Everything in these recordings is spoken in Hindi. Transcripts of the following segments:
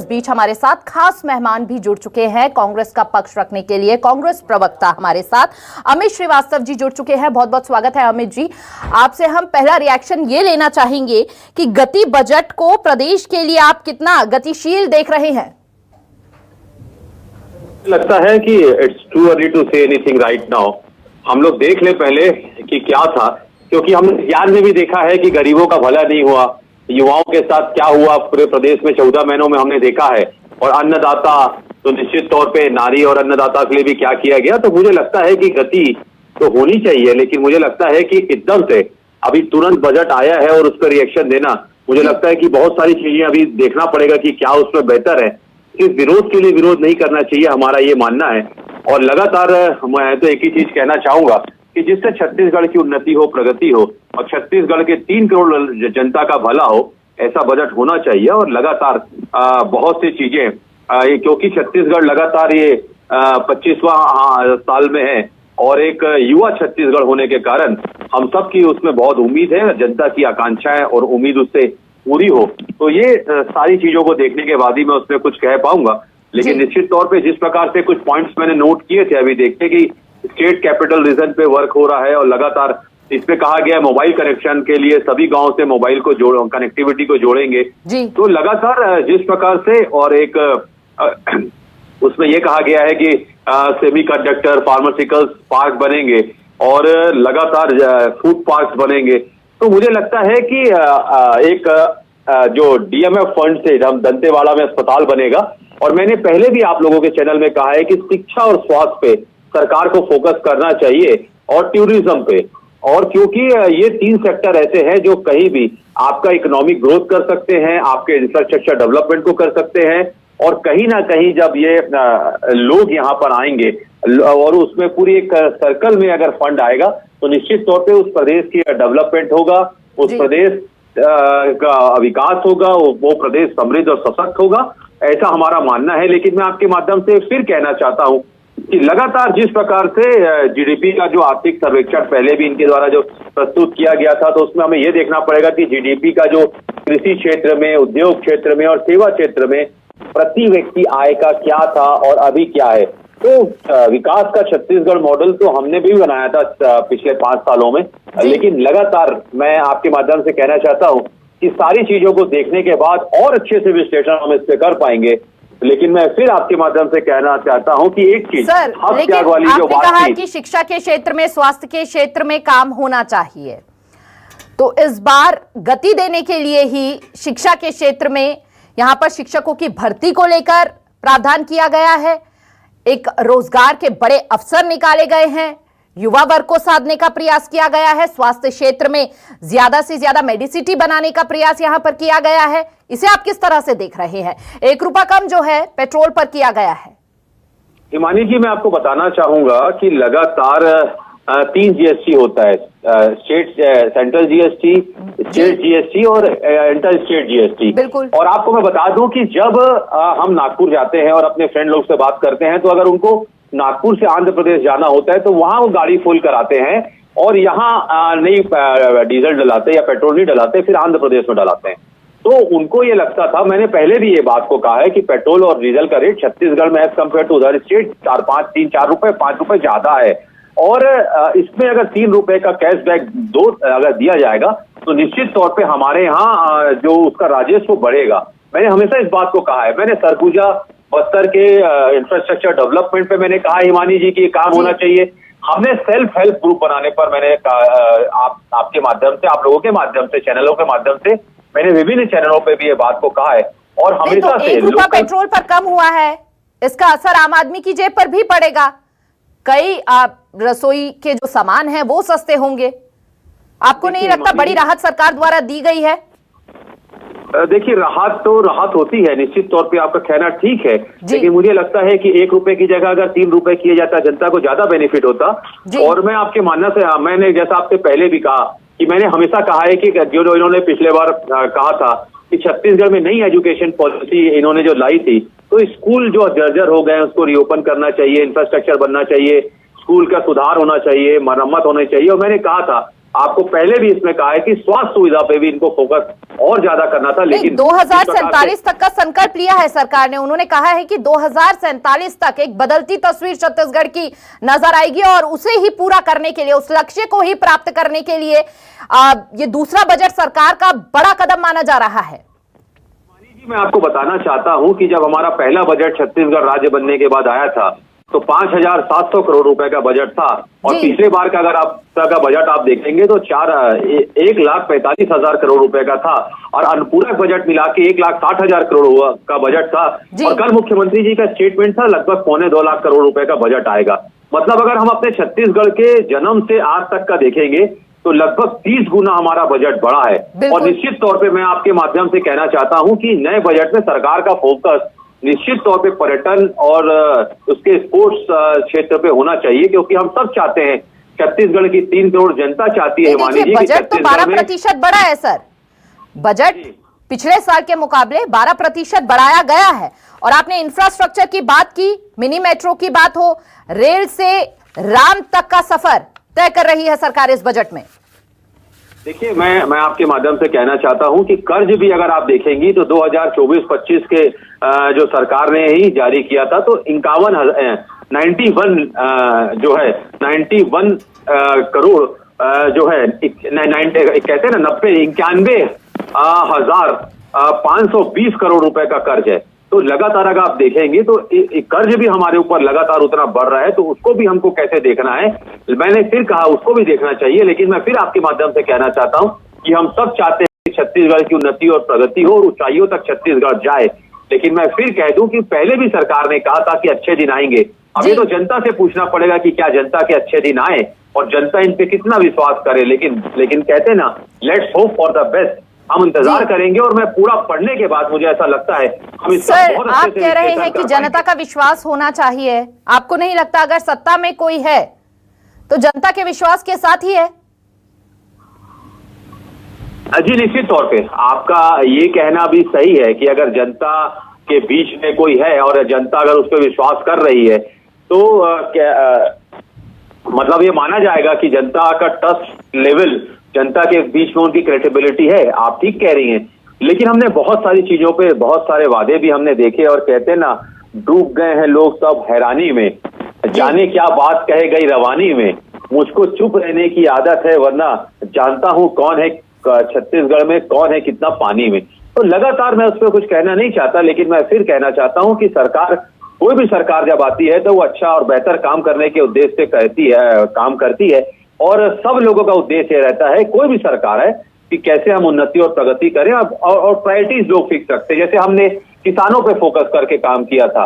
इस बीच हमारे साथ खास मेहमान भी जुड़ चुके हैं कांग्रेस का पक्ष रखने के लिए। कांग्रेस प्रवक्ता हमारे साथ अमित श्रीवास्तव जी जुड़ चुके हैं। बहुत बहुत स्वागत है अमित जी। आपसे हम पहला रिएक्शन ये लेना चाहेंगे कि गति बजट को प्रदेश के लिए आप कितना गतिशील देख रहे हैं? लगता है कि it's too early to say anything right now. हम लोग देख ले पहले कि क्या था, क्योंकि हमने ज्ञान में भी देखा है कि गरीबों का भला नहीं हुआ, युवाओं के साथ क्या हुआ पूरे प्रदेश में 14 महीनों में हमने देखा है। और अन्नदाता तो निश्चित तौर पे नारी और अन्नदाता के लिए भी क्या किया गया। तो मुझे लगता है कि गति तो होनी चाहिए, लेकिन मुझे लगता है कि एकदम से अभी तुरंत बजट आया है और उस पर रिएक्शन देना, मुझे लगता है कि बहुत सारी चीजें अभी देखना पड़ेगा कि क्या उसमें बेहतर है। सिर्फ विरोध के लिए विरोध नहीं करना चाहिए, हमारा ये मानना है। और लगातार मैं तो एक ही चीज कहना चाहूंगा कि जिससे छत्तीसगढ़ की उन्नति हो, प्रगति हो और छत्तीसगढ़ के 3 करोड़ जनता का भला हो, ऐसा बजट होना चाहिए। और लगातार बहुत सी चीजें क्योंकि छत्तीसगढ़ लगातार ये 25वां साल में है और एक युवा छत्तीसगढ़ होने के कारण हम सब की उसमें बहुत उम्मीद है, जनता की आकांक्षाएं और उम्मीद उससे पूरी हो। तो ये सारी चीजों को देखने के बाद ही मैं उसमें कुछ कह पाऊंगा। लेकिन निश्चित तौर पे जिस प्रकार से कुछ पॉइंट्स मैंने नोट किए थे, अभी देखते कि स्टेट कैपिटल रीजन पे वर्क हो रहा है और लगातार इसमें कहा गया है मोबाइल कनेक्शन के लिए सभी गांव से मोबाइल को कनेक्टिविटी को जोड़ेंगे। तो लगातार जिस प्रकार से और एक उसमें यह कहा गया है कि सेमीकंडक्टर फार्मास्यूटिकल्स पार्क बनेंगे और लगातार फूड पार्क बनेंगे। तो मुझे लगता है कि एक जो डीएमएफ फंड से हम दंतेवाड़ा में अस्पताल बनेगा। और मैंने पहले भी आप लोगों के चैनल में कहा है कि शिक्षा और स्वास्थ्य पे सरकार को फोकस करना चाहिए और टूरिज्म पे। और क्योंकि ये 3 सेक्टर ऐसे हैं जो कहीं भी आपका इकोनॉमिक ग्रोथ कर सकते हैं, आपके इंफ्रास्ट्रक्चर डेवलपमेंट को कर सकते हैं। और कहीं ना कहीं जब ये लोग यहाँ पर आएंगे और उसमें पूरी एक सर्कल में अगर फंड आएगा तो निश्चित तौर पे उस प्रदेश की डेवलपमेंट होगा, उस प्रदेश का विकास होगा, वो प्रदेश समृद्ध और सशक्त होगा, ऐसा हमारा मानना है। लेकिन मैं आपके माध्यम से फिर कहना चाहता हूं कि लगातार जिस प्रकार से जीडीपी का जो आर्थिक सर्वेक्षण पहले भी इनके द्वारा जो प्रस्तुत किया गया था, तो उसमें हमें यह देखना पड़ेगा कि जीडीपी का जो कृषि क्षेत्र में, उद्योग क्षेत्र में और सेवा क्षेत्र में प्रति व्यक्ति आय का क्या था और अभी क्या है। तो विकास का छत्तीसगढ़ मॉडल तो हमने भी बनाया था पिछले 5 सालों में। लेकिन लगातार मैं आपके माध्यम से कहना चाहता हूं कि सारी चीजों को देखने के बाद और अच्छे से विश्लेषण हम इस पे कर पाएंगे। लेकिन मैं फिर आपके माध्यम से कहना चाहता हूं कि एक चीज त्याग वाली जो बात कहा कि शिक्षा के क्षेत्र में, स्वास्थ्य के क्षेत्र में काम होना चाहिए, तो इस बार गति देने के लिए ही शिक्षा के क्षेत्र में यहां पर शिक्षकों की भर्ती को लेकर प्रावधान किया गया है। एक रोजगार के बड़े अवसर निकाले गए हैं, युवा वर्ग को साधने का प्रयास किया गया है। स्वास्थ्य क्षेत्र में ज्यादा से ज्यादा मेडिसिटी बनाने का प्रयास यहां पर किया गया है। इसे आप किस तरह से देख रहे हैं? 1 रुपया कम जो है पेट्रोल पर किया गया है। हिमानी जी, मैं आपको बताना चाहूंगा कि लगातार 3 जीएसटी होता है, सेंट्रल जीएसटी, स्टेट जीएसटी और इंटर स्टेट जीएसटी। और आपको मैं बता दूं कि जब हम नागपुर जाते हैं और अपने फ्रेंड लोग से बात करते हैं, तो अगर उनको नागपुर से आंध्र प्रदेश जाना होता है तो वहां वो गाड़ी फुल कराते हैं और यहाँ नहीं डीजल डलाते या पेट्रोल नहीं डलाते, फिर आंध्र प्रदेश में डलाते हैं। तो उनको ये लगता था, मैंने पहले भी ये बात को कहा है कि पेट्रोल और डीजल का रेट छत्तीसगढ़ में as compared to other state 4 रुपए 5 रुपए ज्यादा है। और इसमें अगर 3 रुपए का कैशबैक अगर दिया जाएगा तो निश्चित तौर पे हमारे यहाँ जो उसका राजस्व बढ़ेगा। मैंने हमेशा इस बात को कहा है। मैंने सरगुजा बस्तर के इंफ्रास्ट्रक्चर डेवलपमेंट पे मैंने कहा हिमानी जी की काम होना चाहिए। हमने सेल्फ हेल्प ग्रुप बनाने पर मैंने आपके माध्यम से, आप लोगों के माध्यम से, चैनलों के माध्यम से मैंने विभिन्न चैनलों पे भी ये बात को कहा है। और हमेशा से 1 रुपया पेट्रोल पर कम हुआ है, इसका असर आम आदमी की जेब पर भी पड़ेगा। कई रसोई के जो सामान हैं वो सस्ते होंगे। आपको नहीं लगता बड़ी राहत सरकार द्वारा दी गई है? देखिए, राहत होती है, निश्चित तौर पे आपका कहना ठीक है। लेकिन मुझे लगता है कि 1 रुपए की जगह अगर 3 रुपए किया जाता, जनता को ज्यादा बेनिफिट होता। और मैं आपके मानना से, मैंने जैसा आपसे पहले भी कहा कि मैंने हमेशा कहा है कि जो इन्होंने पिछले बार कहा था कि छत्तीसगढ़ में नई एजुकेशन पॉलिसी इन्होंने जो लाई थी, तो स्कूल जो जर्जर हो गए उसको रीओपन करना चाहिए, इंफ्रास्ट्रक्चर बनना चाहिए, स्कूल का सुधार होना चाहिए, मरम्मत होनी चाहिए। और मैंने कहा था आपको पहले भी इसमें कहा है कि स्वास्थ्य सुविधा पे भी इनको फोकस और ज्यादा करना था, लेकिन 2047 तक का संकल्प लिया है सरकार ने। उन्होंने कहा है कि 2047 तक एक बदलती तस्वीर छत्तीसगढ़ की नजर आएगी और उसे ही पूरा करने के लिए, उस लक्ष्य को ही प्राप्त करने के लिए ये दूसरा बजट सरकार का बड़ा कदम माना जा रहा है। मैं आपको बताना चाहता हूं कि जब हमारा पहला बजट छत्तीसगढ़ राज्य बनने के बाद आया था तो 5,700 करोड़ रुपए का बजट था, और पिछले बार का अगर आप का बजट आप देखेंगे तो 1,45,000 करोड़ रुपए का था, और अनुपूरक बजट मिला के 1,60,000 करोड़ का बजट था। और कल मुख्यमंत्री जी का स्टेटमेंट था लगभग 2.25 लाख करोड़ रुपए का बजट आएगा। मतलब अगर हम अपने छत्तीसगढ़ के जन्म से आज तक का देखेंगे तो लगभग 30 गुना हमारा बजट बढ़ा है। और निश्चित तौर पे मैं आपके माध्यम से कहना चाहता हूं कि नए बजट में सरकार का फोकस निश्चित तौर पे पर्यटन और उसके स्पोर्ट्स क्षेत्र पे होना चाहिए, क्योंकि हम सब चाहते हैं, छत्तीसगढ़ की 3 करोड़ जनता चाहती है हिमानी जी, बजट तो 12% बढ़ा है सर। बजट पिछले साल के मुकाबले 12% बढ़ाया गया है। और आपने इंफ्रास्ट्रक्चर की बात की, मिनी मेट्रो की बात हो, रेल से राम तक का सफर तय कर रही है सरकार इस बजट में। देखिए, मैं आपके माध्यम से कहना चाहता हूं कि कर्ज भी अगर आप देखेंगी तो 2024-25 के जो सरकार ने ही जारी किया था तो 91 करोड़ जो है कहते हैं ना 91,520 करोड़ रुपए का कर्ज है। तो लगातार अगर आप देखेंगे तो कर्ज भी हमारे ऊपर लगातार उतना बढ़ रहा है, तो उसको भी हमको कैसे देखना है, मैंने फिर कहा उसको भी देखना चाहिए। लेकिन मैं फिर आपके माध्यम से कहना चाहता हूं कि हम सब चाहते हैं कि छत्तीसगढ़ की उन्नति और प्रगति हो और ऊंचाइयों तक छत्तीसगढ़ जाए। लेकिन मैं फिर कह दूं कि पहले भी सरकार ने कहा था कि अच्छे दिन आएंगे। अभी तो जनता से पूछना पड़ेगा कि क्या जनता के अच्छे दिन आए और जनता इन पे कितना विश्वास करे। लेकिन कहते हैं ना, let's hope for the best. हम इंतजार करेंगे और मैं पूरा पढ़ने के बाद मुझे ऐसा लगता है हम सर, आप कह रहे हैं कि जनता का विश्वास होना चाहिए। आपको नहीं लगता अगर सत्ता में कोई है तो जनता के विश्वास के साथ ही है? जी निश्चित तौर पे आपका ये कहना भी सही है कि अगर जनता के बीच में कोई है और जनता अगर उस पर विश्वास कर रही है तो मतलब ये माना जाएगा कि जनता का ट्रस्ट लेवल, जनता के बीच में उनकी क्रेडिबिलिटी है। आप ठीक कह रही हैं, लेकिन हमने बहुत सारी चीजों पे बहुत सारे वादे भी हमने देखे और कहते हैं ना, डूब गए हैं लोग सब हैरानी में, जाने क्या बात कहे गई रवानी में, मुझको चुप रहने की आदत है वरना जानता हूं कौन है छत्तीसगढ़ में, कौन है कितना पानी में। तो लगातार मैं उस पर कुछ कहना नहीं चाहता, लेकिन मैं फिर कहना चाहता हूं कि सरकार, कोई भी सरकार जब आती है तो वो अच्छा और बेहतर काम करने के उद्देश्य से काम करती है। और सब लोगों का उद्देश्य रहता है, कोई भी सरकार है, कि कैसे हम उन्नति और प्रगति करें और प्रायोरिटीज लोग फिक्स रखते हैं। जैसे हमने किसानों पे फोकस करके काम किया था,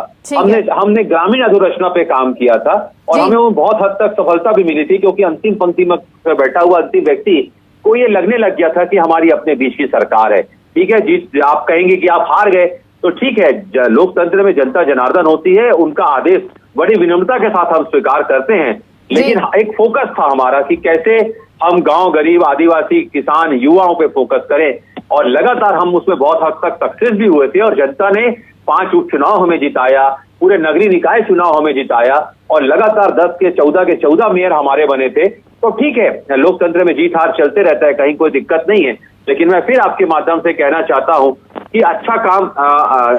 हमने ग्रामीण अधोरचना पे काम किया था और हमें वो बहुत हद तक सफलता भी मिली थी, क्योंकि अंतिम पंक्ति में बैठा हुआ अंतिम व्यक्ति को ये लगने लग गया था कि हमारी अपने बीच की सरकार है। ठीक है, जिस आप कहेंगे कि आप हार गए तो ठीक है, लोकतंत्र में जनता जनार्दन होती है, उनका आदेश बड़ी विनम्रता के साथ हम स्वीकार करते हैं। लेकिन एक फोकस था हमारा कि कैसे हम गांव, गरीब, आदिवासी, किसान, युवाओं पे फोकस करें, और लगातार हम उसमें बहुत हद तक सक्सेस भी हुए थे। और जनता ने 5 उपचुनाव हमें जिताया, पूरे नगरीय निकाय चुनाव हमें जिताया, और लगातार 10 के 14 मेयर हमारे बने थे। तो ठीक है, लोकतंत्र में जीत हार चलते रहता है, कहीं कोई दिक्कत नहीं है। लेकिन मैं फिर आपके माध्यम से कहना चाहता हूं कि अच्छा काम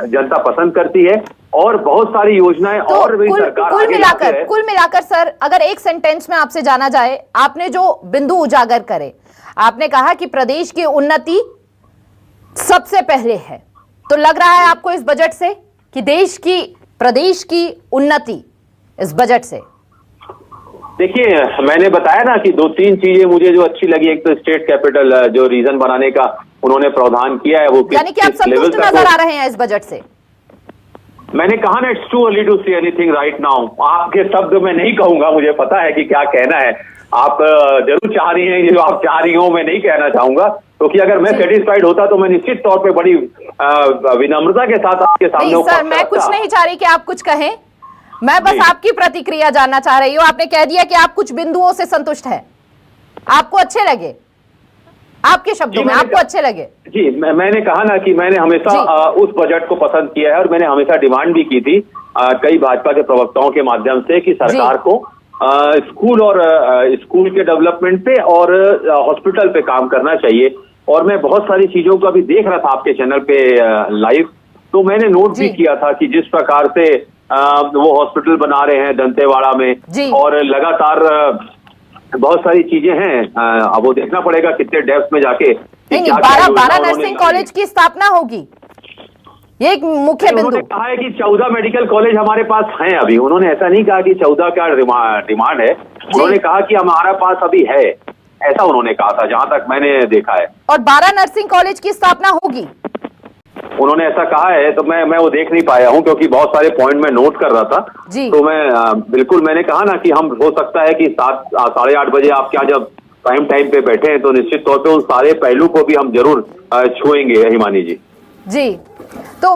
जनता पसंद करती है और बहुत सारी योजनाएं तो और भी सरकार कुल मिलाकर सर, अगर एक सेंटेंस में आपसे जाना जाए, आपने जो बिंदु उजागर करे, आपने कहा कि प्रदेश की उन्नति सबसे पहले है, तो लग रहा है आपको इस बजट से कि प्रदेश की उन्नति इस बजट से? देखिए, मैंने बताया ना कि 2-3 चीजें मुझे जो अच्छी लगी। एक तो स्टेट कैपिटल जो रीजन बनाने का उन्होंने प्रावधान किया है, वो यानी कि आप संतुष्ट नजर आ रहे हैं इस बजट से? मैंने कहा ना, it's too early to say anything right now. आपके शब्द में नहीं कहूंगा, मुझे पता है कि क्या कहना है। आप जरूर चाह रही हैं, जो आप चाह रही हो मैं नहीं कहना चाहूंगा, क्योंकि अगर मैं सेटिस्फाइड होता तो मैं निश्चित तौर पे बड़ी विनम्रता के साथ आपके सामने। सर, मैं कुछ नहीं चाह रही कि आप कुछ कहें, मैं बस आपकी प्रतिक्रिया जानना चाह रही हूँ। आपने कह दिया कि आप कुछ बिंदुओं से संतुष्ट हैं, आपको अच्छे लगे, आपके शब्दों में आपको अच्छे लगे। जी, मैंने कहा ना कि मैंने हमेशा उस बजट को पसंद किया है और मैंने हमेशा डिमांड भी की थी कई भाजपा के प्रवक्ताओं के माध्यम से कि सरकार को स्कूल और स्कूल के डेवलपमेंट पे और हॉस्पिटल पे काम करना चाहिए। और मैं बहुत सारी चीजों को अभी देख रहा था आपके चैनल पे लाइव, तो मैंने नोट भी किया था कि जिस प्रकार से वो हॉस्पिटल बना रहे हैं दंतेवाड़ा में, और लगातार बहुत सारी चीजें हैं। अब वो देखना पड़ेगा कितने डेप्थ में जाके। नहीं, 12 नर्सिंग कॉलेज की स्थापना होगी, ये एक मुख्य बिंदु। उन्होंने कहा है कि 14 मेडिकल कॉलेज हमारे पास हैं अभी। उन्होंने ऐसा नहीं कहा कि 14 का डिमांड है, उन्होंने कहा कि हमारा पास अभी है, ऐसा उन्होंने कहा था जहां तक मैंने देखा है। और 12 नर्सिंग कॉलेज की स्थापना होगी, उन्होंने ऐसा कहा है। तो मैं वो देख नहीं पाया हूं क्योंकि बहुत सारे पॉइंट मैं नोट कर रहा था। तो मैं बिल्कुल, मैंने कहा ना कि हम हो सकता है कि 7 साढ़े 8 बजे आप क्या जब प्राइम टाइम पे बैठे हैं तो निश्चित तौर पे उन सारे पहलू को भी हम जरूर छुएंगे हिमानी जी। जी, तो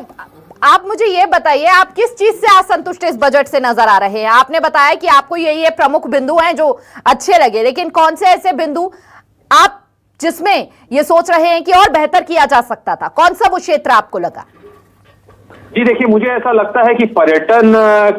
आप मुझे ये बताइए, आप किस चीज से असंतुष्ट इस बजट से नजर आ रहे हैं? आपने बताया कि आपको ये प्रमुख बिंदु हैं जो अच्छे लगे, लेकिन कौन से ऐसे बिंदु आप जिसमें ये सोच रहे हैं कि और बेहतर किया जा सकता था? कौन सा वो क्षेत्र आपको लगा? जी देखिए, मुझे ऐसा लगता है कि पर्यटन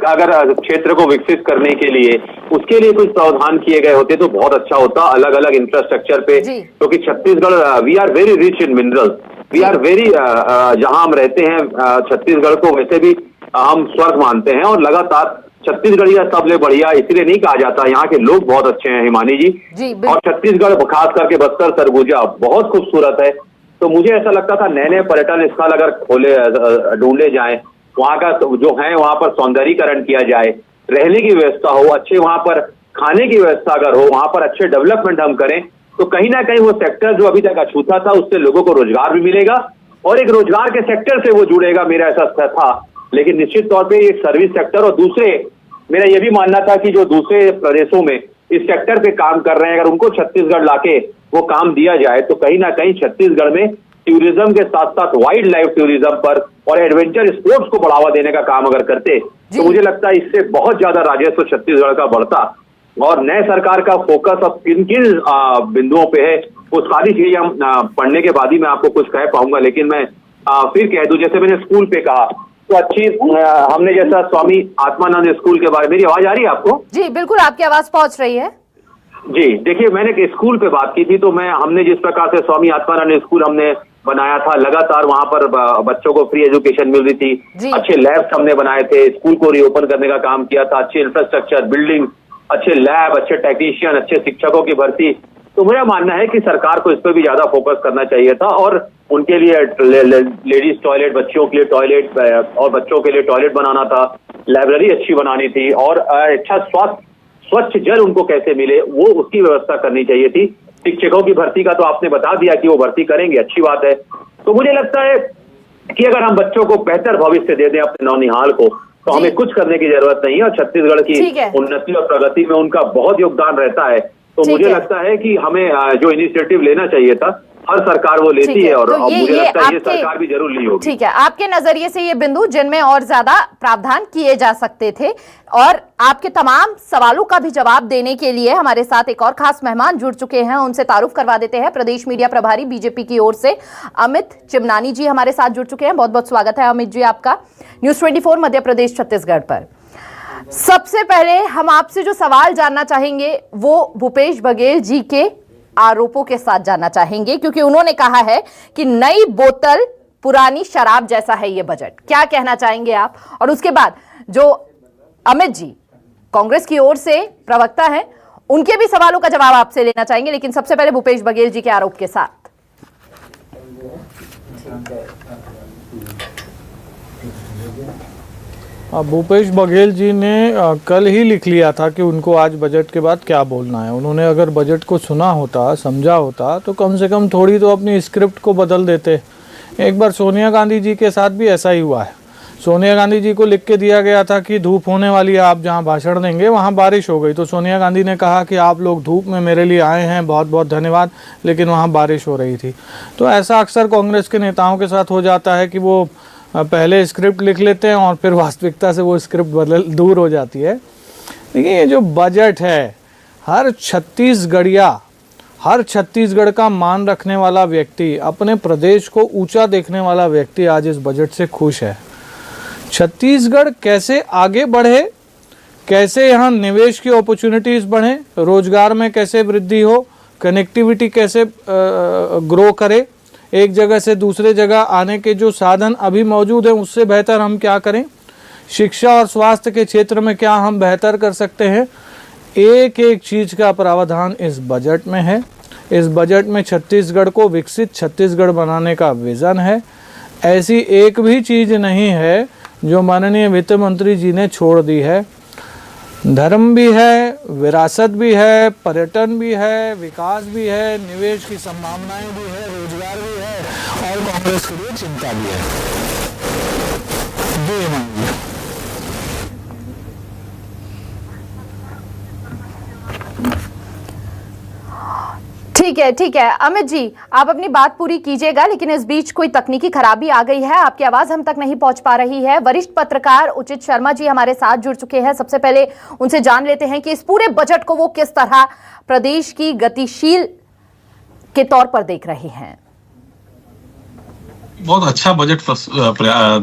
अगर क्षेत्र को विकसित करने के लिए उसके लिए कुछ प्रावधान किए गए होते तो बहुत अच्छा होता, अलग अलग इंफ्रास्ट्रक्चर पे। क्योंकि Chhattisgarh, we are very rich in minerals, we are very, जहां हम रहते हैं छत्तीसगढ़ को वैसे भी हम स्वर्ग मानते हैं। और लगातार छत्तीसगढ़िया सबले बढ़िया इसलिए नहीं कहा जाता, यहाँ के लोग बहुत अच्छे हैं हिमानी जी। और छत्तीसगढ़ खास करके बस्तर सरगुजा बहुत खूबसूरत है। तो मुझे ऐसा लगता था नए नए पर्यटन स्थल अगर ढूंढे जाएं, वहाँ का जो है वहाँ पर सौंदर्यीकरण किया जाए, रहने की व्यवस्था हो, अच्छे वहाँ पर खाने की व्यवस्था अगर हो, वहाँ पर अच्छे डेवलपमेंट हम करें, तो कहीं ना कहीं वो सेक्टर जो अभी तक अछूता था उससे लोगों को रोजगार भी मिलेगा और एक रोजगार के सेक्टर से वो जुड़ेगा, मेरा ऐसा था। लेकिन निश्चित तौर पे एक सर्विस सेक्टर, और दूसरे मेरा ये भी मानना था कि जो दूसरे प्रदेशों में इस सेक्टर पे काम कर रहे हैं अगर उनको छत्तीसगढ़ लाके वो काम दिया जाए तो कहीं ना कहीं छत्तीसगढ़ में टूरिज्म के साथ साथ वाइल्ड लाइफ टूरिज्म पर और एडवेंचर स्पोर्ट्स को बढ़ावा देने का काम अगर करते तो मुझे लगता है इससे बहुत ज्यादा राजस्व छत्तीसगढ़ का बढ़ता। और नए सरकार का फोकस अब किन किन बिंदुओं पे है वो सारी चीजें हम पढ़ने के बाद ही मैं आपको कुछ कह पाऊंगा। लेकिन मैं फिर कह दूं, जैसे मैंने स्कूल पे कहा तो अच्छी हमने जैसा स्वामी आत्मानंद स्कूल के बारे में, मेरी आवाज आ रही है आपको? जी बिल्कुल, आपकी आवाज पहुंच रही है। जी देखिए, मैंने स्कूल पे बात की थी तो हमने जिस प्रकार से स्वामी आत्मानंद स्कूल हमने बनाया था, लगातार वहां पर बच्चों को फ्री एजुकेशन मिल रही थी, अच्छे लैब्स हमने बनाए थे, स्कूल को रीओपन करने का काम किया था, अच्छे इंफ्रास्ट्रक्चर, बिल्डिंग, अच्छे लैब, अच्छे टेक्नीशियन, अच्छे शिक्षकों की भर्ती। तो मेरा मानना है कि सरकार को इस पर भी ज्यादा फोकस करना चाहिए था और उनके लिए लेडीज टॉयलेट, बच्चों के लिए टॉयलेट और बच्चों के लिए टॉयलेट बनाना था, लाइब्रेरी अच्छी बनानी थी और अच्छा स्वच्छ जल उनको कैसे मिले वो उसकी व्यवस्था करनी चाहिए थी। शिक्षकों की भर्ती का तो आपने बता दिया कि वो भर्ती करेंगे, अच्छी बात है। तो मुझे लगता है कि अगर हम बच्चों को बेहतर भविष्य दे दें अपने नौनिहाल को तो हमें कुछ करने की जरूरत नहीं है। और छत्तीसगढ़ की उन्नति और प्रगति में उनका बहुत योगदान रहता है। तो मुझे लगता है कि हमें जो इनिशिएटिव लेना चाहिए था हर सरकार वो लेती है और तो मुझे लगता है ये सरकार भी जरूर ली होगी। ठीक है, आपके नजरिए से ये बिंदु जिनमें और ज्यादा प्रावधान किए जा सकते थे। और आपके तमाम सवालों का भी जवाब देने के लिए हमारे साथ एक और खास मेहमान जुड़ चुके हैं, उनसे तारुफ करवा देते हैं। प्रदेश मीडिया प्रभारी बीजेपी की ओर से अमित चिमनानी जी हमारे साथ जुड़ चुके हैं। बहुत बहुत स्वागत है अमित जी आपका न्यूज 24 मध्य प्रदेश छत्तीसगढ़ पर। सबसे पहले हम आपसे जो सवाल जानना चाहेंगे वो भूपेश बघेल जी के आरोपों के साथ जानना चाहेंगे, क्योंकि उन्होंने कहा है कि नई बोतल पुरानी शराब जैसा है ये बजट। क्या कहना चाहेंगे आप? और उसके बाद जो अमित जी कांग्रेस की ओर से प्रवक्ता हैं उनके भी सवालों का जवाब आपसे लेना चाहेंगे, लेकिन सबसे पहले भूपेश बघेल जी के आरोप के साथ। भूपेश बघेल जी ने कल ही लिख लिया था कि उनको आज बजट के बाद क्या बोलना है। उन्होंने अगर बजट को सुना होता, समझा होता तो कम से कम थोड़ी तो अपनी स्क्रिप्ट को बदल देते। एक बार सोनिया गांधी जी के साथ भी ऐसा ही हुआ है। सोनिया गांधी जी को लिख के दिया गया था कि धूप होने वाली है, आप जहां भाषण देंगे वहां बारिश हो गई। तो सोनिया गांधी ने कहा कि आप लोग धूप में मेरे लिए आए हैं, बहुत बहुत धन्यवाद, लेकिन वहां बारिश हो रही थी। तो ऐसा अक्सर कांग्रेस के नेताओं के साथ हो जाता है कि वो पहले स्क्रिप्ट लिख लेते हैं और फिर वास्तविकता से वो स्क्रिप्ट दूर हो जाती है। लेकिन ये जो बजट है, हर छत्तीसगढ़ का मान रखने वाला व्यक्ति, अपने प्रदेश को ऊंचा देखने वाला व्यक्ति आज इस बजट से खुश है। छत्तीसगढ़ कैसे आगे बढ़े, कैसे यहाँ निवेश की अपॉर्चुनिटीज बढ़े, रोजगार में कैसे वृद्धि हो, कनेक्टिविटी कैसे ग्रो करे, एक जगह से दूसरे जगह आने के जो साधन अभी मौजूद हैं उससे बेहतर हम क्या करें, शिक्षा और स्वास्थ्य के क्षेत्र में क्या हम बेहतर कर सकते हैं, एक एक चीज़ का प्रावधान इस बजट में है। इस बजट में छत्तीसगढ़ को विकसित छत्तीसगढ़ बनाने का विज़न है। ऐसी एक भी चीज़ नहीं है जो माननीय वित्त मंत्री जी ने छोड़ दी है। धर्म भी है, विरासत भी है, पर्यटन भी है, विकास भी है, निवेश की संभावनाएं भी है, रोजगार भी है और कांग्रेस के लिए चिंता भी है। ठीक है अमित जी, आप अपनी बात पूरी कीजिएगा, लेकिन इस बीच कोई तकनीकी खराबी आ गई है, आपकी आवाज हम तक नहीं पहुंच पा रही है। वरिष्ठ पत्रकार उचित शर्मा जी हमारे साथ जुड़ चुके हैं। सबसे पहले उनसे जान लेते हैं कि इस पूरे बजट को वो किस तरह प्रदेश की गतिशील के तौर पर देख रहे हैं। बहुत अच्छा बजट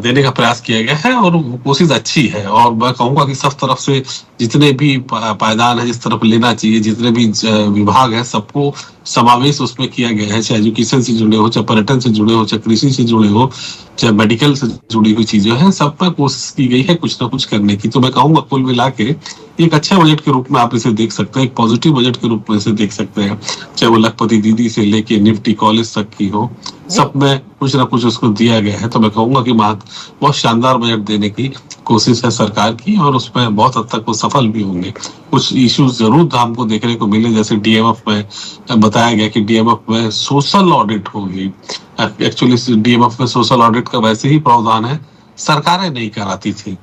देने का प्रयास किया गया है और कोशिश अच्छी है, और मैं कहूंगा कि सब तरफ से जितने भी पायदान है, जिस तरफ लेना चाहिए, जितने भी विभाग है, सबको समावेश उसमें किया गया है। चाहे एजुकेशन से जुड़े हो, चाहे पर्यटन से जुड़े हो, चाहे कृषि से जुड़े हो, चाहे मेडिकल से जुड़ी हुई चीजें हैं, सब पर कोशिश की गई है कुछ ना कुछ करने की। तो मैं कहूंगा कुल मिला के एक अच्छे बजट के रूप में आप इसे देख सकते हैं, एक पॉजिटिव बजट के रूप में इसे देख सकते हैं। चाहे वो लखपति दीदी से लेके निफ्टी कॉलेज तक की हो, सब में कुछ ना कुछ उसको दिया गया है। तो मैं कहूंगा कि बहुत शानदार बजट देने की कोशिश है सरकार की, और उसमें बहुत हद तक वो सफल भी होंगे। कुछ इश्यूज जरूर हमको देखने को मिले, जैसे डीएमएफ में बताया गया कि डीएमएफ में सोशल ऑडिट होगी। एक्चुअली डीएमएफ में सोशल ऑडिट का वैसे ही प्रावधान है, सरकारें नहीं कराती थी,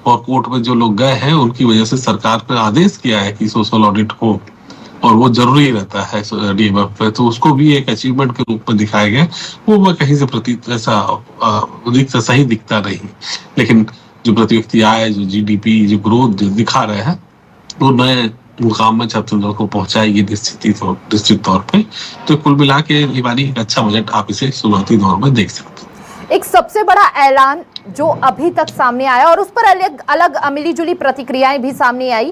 और कोर्ट में जो लोग गए हैं उनकी वजह से सरकार ने आदेश किया है कि सोशल ऑडिट हो, और वो जरूरी रहता है डीएमएफ पे। तो उसको भी एक अचीवमेंट के रूप में दिखाया गया। वो मैं कहीं से प्रतीत ऐसा सही दिखता नहीं, लेकिन जो प्रति व्यक्ति आय, जो जीडीपी, जो ग्रोथ जो दिखा रहे हैं, वो नए मुकाम में छत्तीसगढ़ को पहुंचाएगी निश्चित तौर पे। तो कुल मिला के लिबानी एक अच्छा बजट आप इसे शुरुआती दौर में देख सकते हैं। एक सबसे बड़ा ऐलान जो अभी तक सामने आया और उस पर अलग मिली जुली प्रतिक्रियाएं भी सामने आई,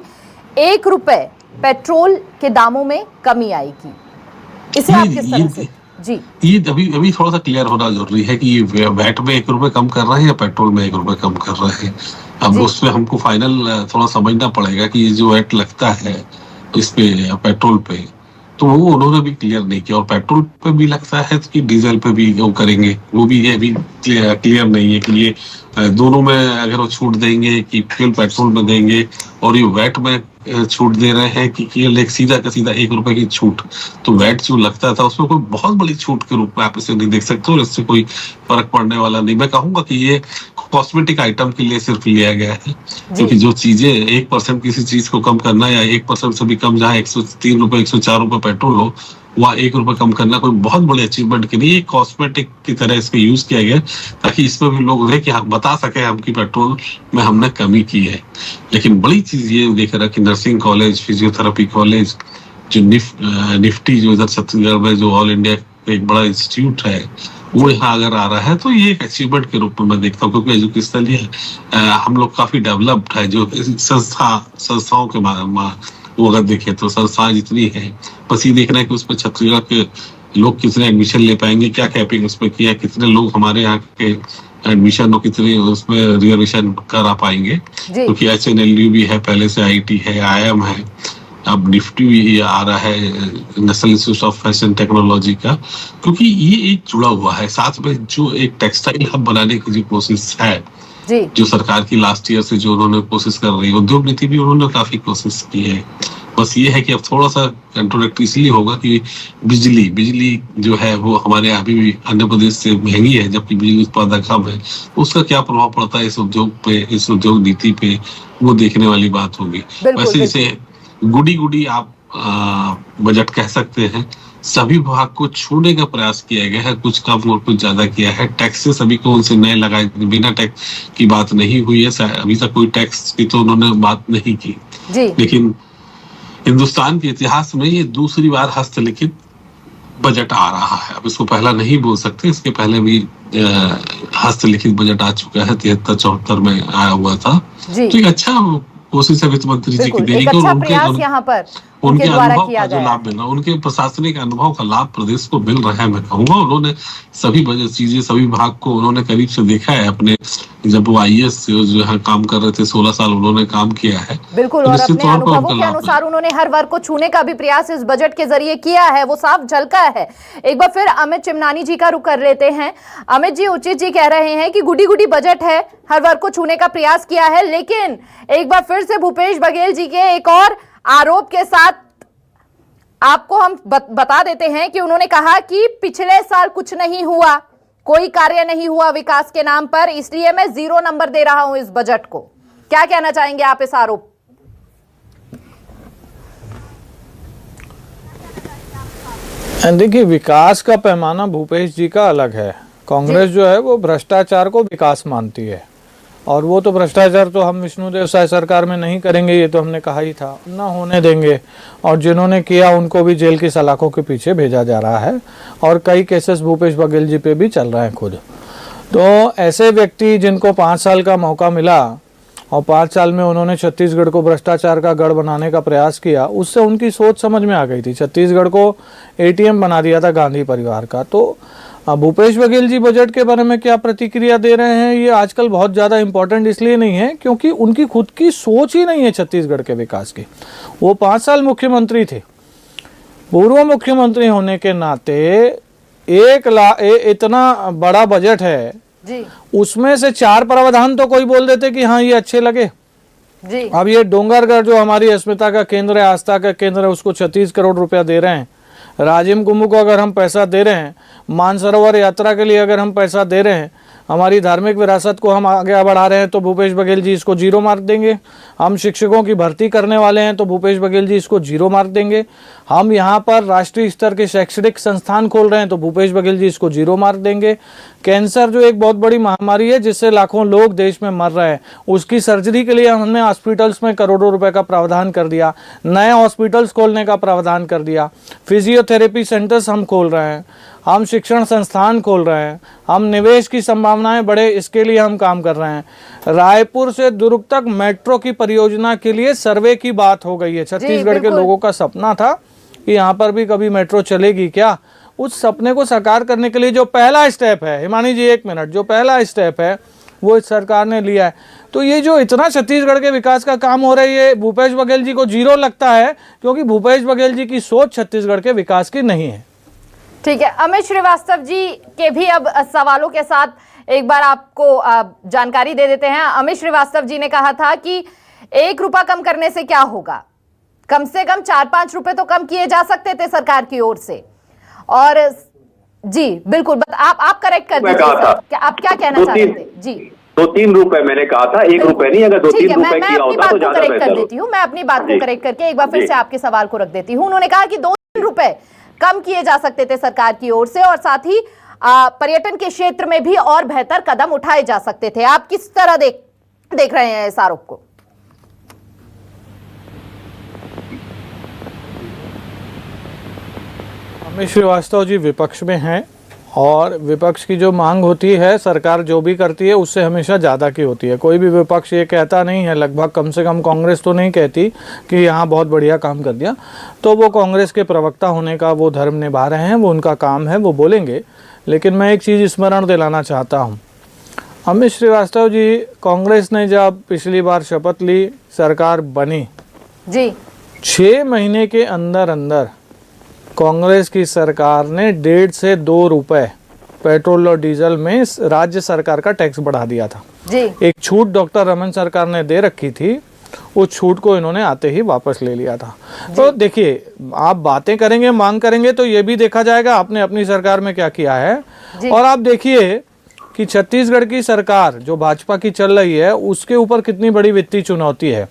1 रुपए पेट्रोल के दामों में कमी आएगी, इसे आप किस तरह से? जी, ये अभी थोड़ा सा क्लियर होना जरूरी है कि ये वैट में 1 रुपए कम कर रहे हैं या पेट्रोल में 1 रुपए कम कर रहे हैं। अब उसमें हमको फाइनल थोड़ा समझना पड़ेगा कि ये जो वैट लगता है इस पे पेट्रोल पे, तो वो उन्होंने भी क्लियर नहीं किया, और पेट्रोल पे भी लगता है कि डीजल पे भी वो करेंगे, वो भी ये भी क्लियर नहीं है कि ये दोनों में अगर वो छूट देंगे कि फ्यूल पेट्रोल में देंगे, और ये वैट में छूट दे रहे हैं कि केवल एक सीधा 1 रुपए की छूट। तो वैट जो लगता था उसमें कोई बहुत बड़ी छूट के रूप में आप इसे नहीं देख सकते, और इससे कोई फर्क पड़ने वाला नहीं। मैं कहूंगा कि ये कॉस्मेटिक आइटम के लिए सिर्फ लिया गया है, क्योंकि जो चीजें 1% किसी चीज को कम करना, या 1% से भी कम, जहाँ 103 रुपए 104 रुपए पेट्रोल हो, वहाँ 1 रुपए कम करना कोई बहुत बड़े अचीवमेंट के लिए कॉस्मेटिक की तरह इसका यूज किया गया, ताकि इसमें भी लोग रहे कि हम बता सके हम कि पेट्रोल में हमने कमी की है। लेकिन बड़ी चीज ये देख रहा कि नर्सिंग कॉलेज, फिजियोथेरेपी कॉलेज, जो निफ्टी जो इधर छत्तीसगढ़ में जो ऑल इंडिया एक बड़ा इंस्टीट्यूट है, वो यहाँ अगर आ रहा है, तो ये एक अचीवमेंट के रूप में मैं देखता हूँ, क्योंकि एजुकेशनल हम लोग काफी डेवलप्ड है। जो संस्थाओं के वो अगर देखें तो संस्थाएं जितनी है, बस ये देखना है कि उसमें छत्तीसगढ़ के लोग कितने एडमिशन ले पाएंगे, क्या कैपिंग उसमें किया, कितने लोग हमारे यहाँ के एडमिशन और कितने उसमें रिजर्वेशन करा पाएंगे, क्योंकि HNLU भी है, पहले से IIT है, IIM है, अब निफ्टी भी आ रहा है, national institute of fashion technology का, क्योंकि ये एक जुड़ा हुआ है। साथ में जो एक टेक्सटाइल हब बनाने की जो कोशिश है, जो सरकार की लास्ट ईयर से जो उन्होंने कोशिश कर रही है, उद्योग नीति भी उन्होंने काफी कोशिश की है। बस ये है कि अब थोड़ा सा कंट्रोडक्ट इसलिए होगा कि बिजली जो है वो हमारे यहाँ भी अन्य प्रदेश से महंगी है, जबकि बिजली उत्पादन कम है। उसका क्या प्रभाव पड़ता है इस उद्योग पे, इस उद्योग नीति पे, वो देखने वाली बात होगी। वैसे इसे गुडी आप बजट कह सकते हैं। सभी विभाग को छूने का प्रयास किया गया है, कुछ कम और कुछ ज्यादा किया है। टैक्सेस सभी को उनसे नए लगाए, बिना टैक्स की बात नहीं हुई है, अभी तक कोई टैक्स की तो उन्होंने बात नहीं की। लेकिन हिंदुस्तान के इतिहास में ये दूसरी बार हस्तलिखित बजट आ रहा है। अब इसको पहला नहीं बोल सकते, इसके पहले भी हस्तलिखित बजट आ चुका है, 73-74 में आया हुआ था। तो एक अच्छा कोशिश है वित्त मंत्री जी की बिल्कुल, देने एक की, और अच्छा प्रयास यहाँ पर उनके उनके द्वारा अनुभव किया का जो गया है। लाभ मिल रहा है, उनके प्रशासनिक अनुभव का लाभ प्रदेश को मिल रहा है। मैं कहूंगा उन्होंने सभी चीजें, सभी विभाग को उन्होंने करीब से देखा है। अपने जब वो आईएएस जो यहाँ काम कर रहे थे, 16 साल उन्होंने काम किया है। बिल्कुल, तो और निश्चित अपने तौर पर अनुभवों उनका के लाभ अनुसार उन्होंने हर वर्ग को छूने का भी प्रयास इस बजट के जरिए किया है, वो साफ झलका है। एक बार फिर अमित चिमनानी जी का रुख कर लेते हैं। अमित जी, उचित जी कह रहे हैं कि गुडी गुडी बजट है, हर वर्ग को छूने का प्रयास किया है, लेकिन एक बार फिर से भूपेश बघेल जी के एक और आरोप के साथ आपको हम बता देते हैं कि उन्होंने कहा कि पिछले साल कुछ नहीं हुआ, कोई कार्य नहीं हुआ विकास के नाम पर, इसलिए मैं 0 नंबर दे रहा हूं इस बजट को। क्या कहना चाहेंगे आप इस आरोप? देखिए, विकास का पैमाना भूपेश जी का अलग है। कांग्रेस जो है वो भ्रष्टाचार को विकास मानती है, और वो तो भ्रष्टाचार तो हम विष्णुदेव साय सरकार में नहीं करेंगे, ये तो हमने कहा ही था, ना होने देंगे। और जिन्होंने किया उनको भी जेल की सलाखों के पीछे भेजा जा रहा है, और कई केसेस भूपेश बघेल जी पे भी चल रहे हैं खुद। तो ऐसे व्यक्ति जिनको 5 साल का मौका मिला और 5 साल में उन्होंने छत्तीसगढ़ को भ्रष्टाचार का गढ़ बनाने का प्रयास किया, उससे उनकी सोच समझ में आ गई थी। छत्तीसगढ़ को एटीएम बना दिया था गांधी परिवार का। तो भूपेश बघेल जी बजट के बारे में क्या प्रतिक्रिया दे रहे हैं, ये आजकल बहुत ज़्यादा इम्पोर्टेंट इसलिए नहीं है क्योंकि उनकी खुद की सोच ही नहीं है छत्तीसगढ़ के विकास की। वो 5 साल मुख्यमंत्री थे, पूर्व मुख्यमंत्री होने के नाते इतना बड़ा बजट है जी, उसमें से 4 प्रावधान तो कोई बोल देते कि हाँ ये अच्छे लगे जी। अब ये डोंगरगढ़ जो हमारी अस्मिता का केंद्र है, आस्था का केंद्र है, उसको 36 करोड़ रुपया दे रहे हैं। राजिम कुंभ को अगर हम पैसा दे रहे हैं, मानसरोवर यात्रा के लिए अगर हम पैसा दे रहे हैं, हमारी धार्मिक विरासत को हम आगे बढ़ा रहे हैं, तो भूपेश बघेल जी इसको 0 मार्क देंगे। हम शिक्षकों की भर्ती करने वाले हैं तो भूपेश बघेल जी इसको 0 मार्क देंगे। हम यहाँ पर राष्ट्रीय स्तर के शैक्षणिक संस्थान खोल रहे हैं तो भूपेश बघेल जी इसको 0 मार्क देंगे। कैंसर जो एक बहुत बड़ी महामारी है जिससे लाखों लोग देश में मर रहे हैं, उसकी सर्जरी के लिए हमने हॉस्पिटल्स में करोड़ों रुपए का प्रावधान कर दिया, नए हॉस्पिटल्स खोलने का प्रावधान कर दिया, फिजियोथेरेपी सेंटर्स हम खोल रहे हैं, हम शिक्षण संस्थान खोल रहे हैं, हम निवेश की संभावनाएं बढ़े इसके लिए हम काम कर रहे हैं। रायपुर से दुर्ग तक मेट्रो की परियोजना के लिए सर्वे की बात हो गई है। छत्तीसगढ़ के लोगों का सपना था कि यहाँ पर भी कभी मेट्रो चलेगी क्या। उस सपने को साकार करने के लिए जो पहला स्टेप है, हिमानी जी 1 मिनट, जो पहला स्टेप है वो इस सरकार ने लिया है। तो ये जो इतना छत्तीसगढ़ के विकास का काम हो रहा है, ये भूपेश बघेल जी को 0 लगता है क्योंकि भूपेश बघेल जी की सोच छत्तीसगढ़ के विकास की नहीं है। ठीक है, अमित श्रीवास्तव जी के भी अब सवालों के साथ एक बार आपको जानकारी दे देते हैं। अमित श्रीवास्तव जी ने कहा था कि 1 रुपया कम करने से क्या होगा, कम से कम 4-5 रुपए तो कम किए जा सकते थे सरकार की ओर से। और जी बिल्कुल, आप करेक्ट कर दीजिए, आप क्या कहना चाहते थे? जी, 2-3 रुपए मैंने कहा था, 1 रुपए नहीं। अगर 2-3 रुपए किया होता तो ज्यादा करेक्ट कर बेहतर देती हूँ। मैं अपनी बात को करेक्ट करके एक बार फिर से आपके सवाल को रख देती हूँ। उन्होंने कहा कि 2-3 रुपए कम किए जा सकते थे सरकार की ओर से, और साथ ही पर्यटन के क्षेत्र में भी और बेहतर कदम उठाए जा सकते थे। आप किस तरह देख रहे हैं इस आरोप को? अमित श्रीवास्तव जी विपक्ष में हैं, और विपक्ष की जो मांग होती है, सरकार जो भी करती है उससे हमेशा ज़्यादा की होती है। कोई भी विपक्ष ये कहता नहीं है, लगभग कम से कम कांग्रेस तो नहीं कहती कि यहाँ बहुत बढ़िया काम कर दिया। तो वो कांग्रेस के प्रवक्ता होने का वो धर्म निभा रहे हैं, वो उनका काम है, वो बोलेंगे। लेकिन मैं एक चीज़ स्मरण दिलाना चाहता हूँ, अमित श्रीवास्तव जी, कांग्रेस ने जब पिछली बार शपथ ली, सरकार बनी जी, 6 महीने के अंदर अंदर कांग्रेस की सरकार ने 1.5 से 2 रुपए पेट्रोल और डीजल में राज्य सरकार का टैक्स बढ़ा दिया था जी। एक छूट डॉक्टर रमन सरकार ने दे रखी थी, उस छूट को इन्होंने आते ही वापस ले लिया था। तो देखिए, आप बातें करेंगे, मांग करेंगे, तो ये भी देखा जाएगा आपने अपनी सरकार में क्या किया है। और आप देखिए कि छत्तीसगढ़ की सरकार जो भाजपा की चल रही है, उसके ऊपर कितनी बड़ी वित्तीय चुनौती है।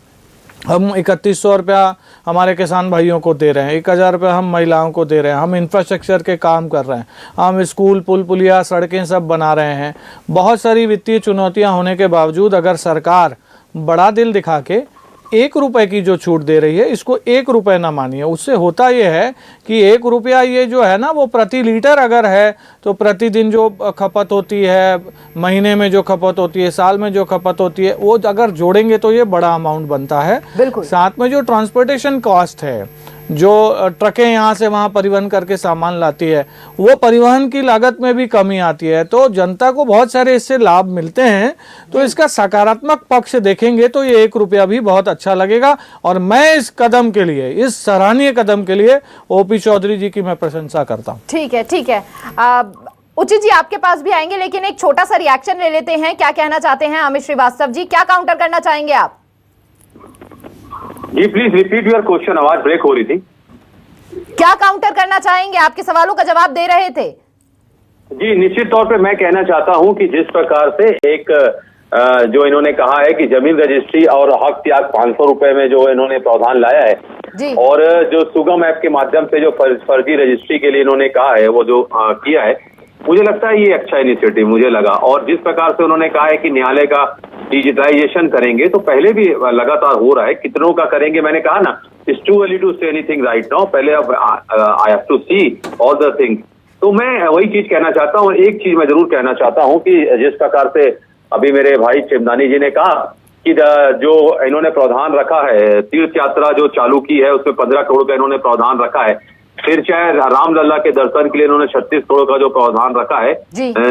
हम 3100 रुपया हमारे किसान भाइयों को दे रहे हैं, 1000 रुपया हम महिलाओं को दे रहे हैं, हम इंफ्रास्ट्रक्चर के काम कर रहे हैं, हम स्कूल, पुल पुलिया, सड़कें सब बना रहे हैं। बहुत सारी वित्तीय चुनौतियां होने के बावजूद अगर सरकार बड़ा दिल दिखा के ₹1 की जो छूट दे रही है इसको ₹1 ना मानिए। उससे होता ये है कि ₹1 ये जो है ना वो प्रति लीटर अगर है तो प्रतिदिन जो खपत होती है, महीने में जो खपत होती है, साल में जो खपत होती है, वो अगर जोड़ेंगे तो ये बड़ा अमाउंट बनता है। बिल्कुल। साथ में जो ट्रांसपोर्टेशन कॉस्ट है, जो ट्रकें यहाँ से वहाँ परिवहन करके सामान लाती है, वो परिवहन की लागत में भी कमी आती है। तो जनता को बहुत सारे इससे लाभ मिलते हैं। तो इसका सकारात्मक पक्ष देखेंगे तो ये ₹1 भी बहुत अच्छा लगेगा। और मैं इस कदम के लिए, इस सराहनीय कदम के लिए ओपी चौधरी जी की मैं प्रशंसा करता हूँ। ठीक है, ठीक है। उचित जी आपके पास भी आएंगे, लेकिन एक छोटा सा रिएक्शन ले लेते हैं। क्या कहना चाहते हैं अमित श्रीवास्तव जी, क्या काउंटर करना चाहेंगे आप? जी प्लीज रिपीट योर क्वेश्चन, आवाज ब्रेक हो रही थी। क्या काउंटर करना चाहेंगे? आपके सवालों का जवाब दे रहे थे। जी निश्चित तौर पे मैं कहना चाहता हूं कि जिस प्रकार से एक जो इन्होंने कहा है कि जमीन रजिस्ट्री और हक त्याग ₹500 में जो इन्होंने प्रावधान लाया है जी। और जो सुगम ऐप के माध्यम से जो फर्जी रजिस्ट्री के लिए इन्होंने कहा है वो जो किया है, मुझे लगता है ये अच्छा इनिशिएटिव मुझे लगा। और जिस प्रकार से उन्होंने कहा है कि न्यायालय का डिजिटाइजेशन करेंगे, तो पहले भी लगातार हो रहा है, कितनों का करेंगे? मैंने कहा ना, it's too early to say anything right now, पहले अब I have to see all the things. तो मैं वही चीज कहना चाहता हूँ। एक चीज मैं जरूर कहना चाहता हूँ कि जिस प्रकार से अभी मेरे भाई चिमदानी जी ने कहा कि जो इन्होंने प्रावधान रखा है, तीर्थ यात्रा जो चालू की है उसमें 15 करोड़ का इन्होंने प्रावधान रखा है, फिर चाहे रामलला के दर्शन के लिए इन्होंने 36 करोड़ का जो प्रावधान रखा है,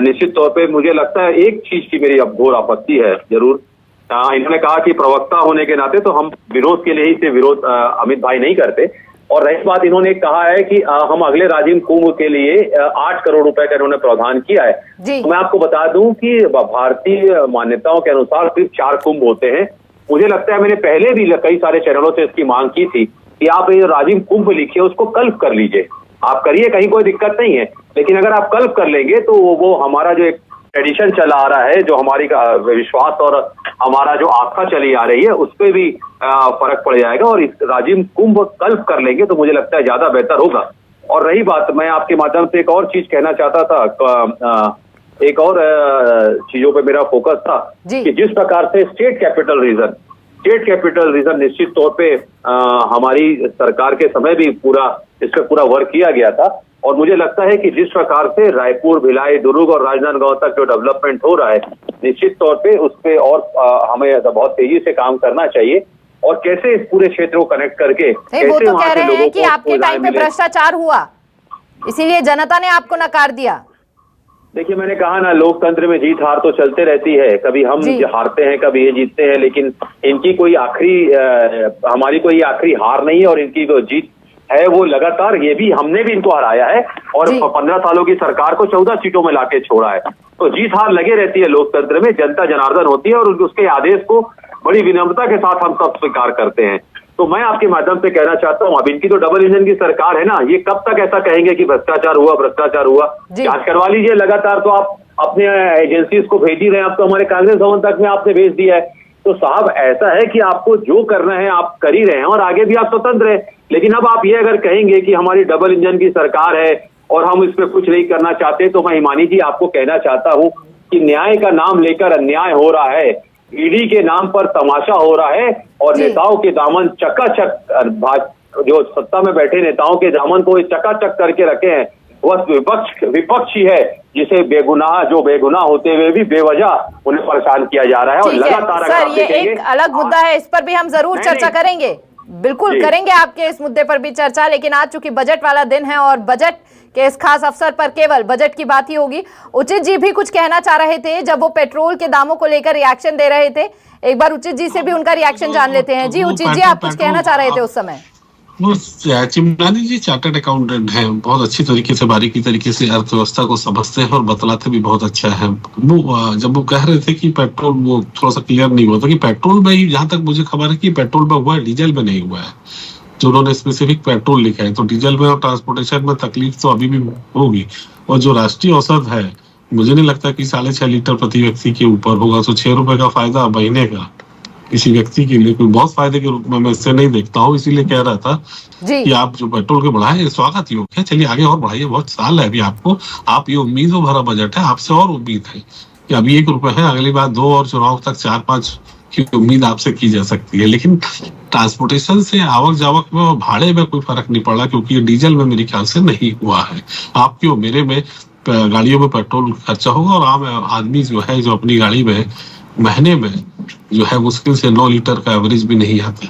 निश्चित तौर पे मुझे लगता है एक चीज की मेरी अब घोर आपत्ति है जरूर। इन्होंने कहा कि प्रवक्ता होने के नाते तो हम विरोध के लिए ही से विरोध अमित भाई नहीं करते। और रही बात, इन्होंने कहा है कि हम अगले राजिम कुंभ के लिए 8 करोड़ रुपए का इन्होंने प्रावधान किया है। तो मैं आपको बता दूं कि भारतीय मान्यताओं के अनुसार सिर्फ 4 कुंभ होते हैं। मुझे लगता है मैंने पहले भी कई सारे चैनलों से इसकी मांग की थी कि आप ये राजिम कुंभ लिखिए, उसको कल्प कर लीजिए, आप करिए, कहीं कोई दिक्कत नहीं है। लेकिन अगर आप कल्प कर लेंगे तो वो हमारा जो एक ट्रेडिशन चला आ रहा है, जो हमारी विश्वास और हमारा जो आस्था चली आ रही है, उस पर भी फर्क पड़ जाएगा। और इस राजिम कुंभ कल्प कर लेंगे तो मुझे लगता है ज्यादा बेहतर होगा। और रही बात, मैं आपके माध्यम से एक और चीज कहना चाहता था, एक और चीजों पे मेरा फोकस था कि जिस प्रकार से स्टेट कैपिटल रीजन निश्चित तौर पे हमारी सरकार के समय भी इस पर पूरा वर्क किया गया था। और मुझे लगता है कि जिस प्रकार से रायपुर, भिलाई, दुर्ग और राजनांदगांव तक जो डेवलपमेंट हो रहा है, निश्चित तौर पे उस पे और हमें बहुत तेजी से काम करना चाहिए। और कैसे इस पूरे क्षेत्र को कनेक्ट करके, वो तो कह रहे हैं कि आपके टाइम पे भ्रष्टाचार हुआ, इसीलिए जनता ने आपको नकार दिया। देखिए मैंने कहा ना, लोकतंत्र में जीत हार तो चलते रहती है, कभी हम हारते हैं, कभी ये जीतते हैं, लेकिन इनकी कोई हमारी कोई आखिरी हार नहीं है। और इनकी जो जीत है वो लगातार, ये भी हमने भी इनको हराया है और 15 सालों की सरकार को 14 सीटों में लाके छोड़ा है। तो जीत हार लगे रहती है लोकतंत्र में, जनता जनार्दन होती है और उसके आदेश को बड़ी विनम्रता के साथ हम सब स्वीकार करते हैं। तो मैं आपके माध्यम से कहना चाहता हूँ, अब इनकी तो डबल इंजन की सरकार है ना, ये कब तक ऐसा कहेंगे कि भ्रष्टाचार हुआ? जांच करवा लीजिए लगातार। तो आप अपने एजेंसीज को भेज ही रहे हैं, अब तो हमारे कांग्रेस भवन तक में आपने भेज दिया है। तो साहब ऐसा है कि आपको जो करना है आप कर ही रहे हैं और आगे भी आप स्वतंत्र है। लेकिन अब आप ये अगर कहेंगे कि हमारी डबल इंजन की सरकार है और हम इस पे कुछ नहीं करना चाहते, तो मैं हिमानी जी आपको कहना चाहता हूँ कि न्याय का नाम लेकर अन्याय हो रहा है, ईडी के नाम पर तमाशा हो रहा है और नेताओं के दामन चकाचक, जो सत्ता में बैठे नेताओं के दामन को चकाचक करके रखे हैं। वह विपक्ष ही है जिसे जो बेगुनाह होते हुए भी बेवजह उन्हें परेशान किया जा रहा है। और लगातार सर ये एक अलग मुद्दा है, इस पर भी हम जरूर चर्चा करेंगे, बिल्कुल करेंगे आपके इस मुद्दे पर भी चर्चा। लेकिन आज चूंकि बजट वाला दिन है और बजट के इस खास अवसर पर केवल बजट की बात ही होगी। उचित जी भी कुछ कहना चाह रहे थे जब वो पेट्रोल के दामों को लेकर रिएक्शन दे रहे थे। एक बार उचित जी से भी उनका रिएक्शन जान लेते हैं। जी उचित जी, आप कुछ कहना चाह रहे थे उस समय। वो चिमनानी जी चार्टर्ड अकाउंटेंट हैं, बहुत अच्छी तरीके से, बारीकी तरीके से अर्थव्यवस्था को समझते हैं और बतलाते भी बहुत अच्छा है। वो जब वो कह रहे थे कि पेट्रोल, वो थोड़ा सा क्लियर नहीं हुआ था कि पेट्रोल में ही, जहां तक मुझे खबर है कि पेट्रोल में हुआ है, डीजल में नहीं हुआ है। जो उन्होंने स्पेसिफिक पेट्रोल लिखा है, तो डीजल में और ट्रांसपोर्टेशन में तकलीफ तो अभी भी होगी। और जो राष्ट्रीय औसत है, मुझे नहीं लगता कि 6.5 लीटर प्रति व्यक्ति के ऊपर होगा। तो 6 रुपए का फायदा महीने का किसी व्यक्ति के लिए कोई बहुत फायदे के रूप में मैं इससे नहीं देखता हूँ। इसीलिए कह रहा था कि आप जो पेट्रोल के बढ़ाए, स्वागत योग्य है, चलिए आगे और बढ़ाइए, बहुत साल है अभी आपको। आप ये उम्मीदों भरा बजट है, आपसे और उम्मीद है कि अभी 1 रुपए है, अगली बार 2 और चुनाव तक 4-5 की उम्मीद आपसे की जा सकती है। लेकिन ट्रांसपोर्टेशन से आवक जावक में और भाड़े में कोई फर्क नहीं पड़ा, क्योंकि डीजल में मेरे ख्याल से नहीं हुआ है। आपकी और मेरे में गाड़ियों में पेट्रोल खर्चा होगा, और आम आदमी जो है, जो अपनी गाड़ी में महीने में जो है मुश्किल से 9 लीटर का एवरेज भी नहीं आता,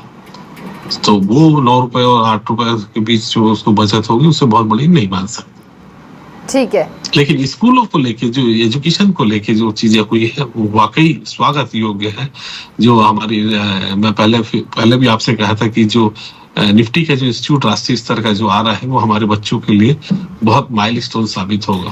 तो वो 9 रुपए और 8 रुपए के बीच जो उसको बचत होगी, उससे बहुत बड़ी नहीं मान सकते। ठीक है, लेकिन स्कूलों को लेके, जो एजुकेशन को लेके जो चीजें हुई है, वो वाकई स्वागत योग्य है। जो हमारी मैं पहले भी आपसे कहा था कि जो निफ्टी का जो इंस्टीट्यूट राष्ट्रीय स्तर का जो आ रहा है, वो हमारे बच्चों के लिए बहुत माइलस्टोन साबित होगा।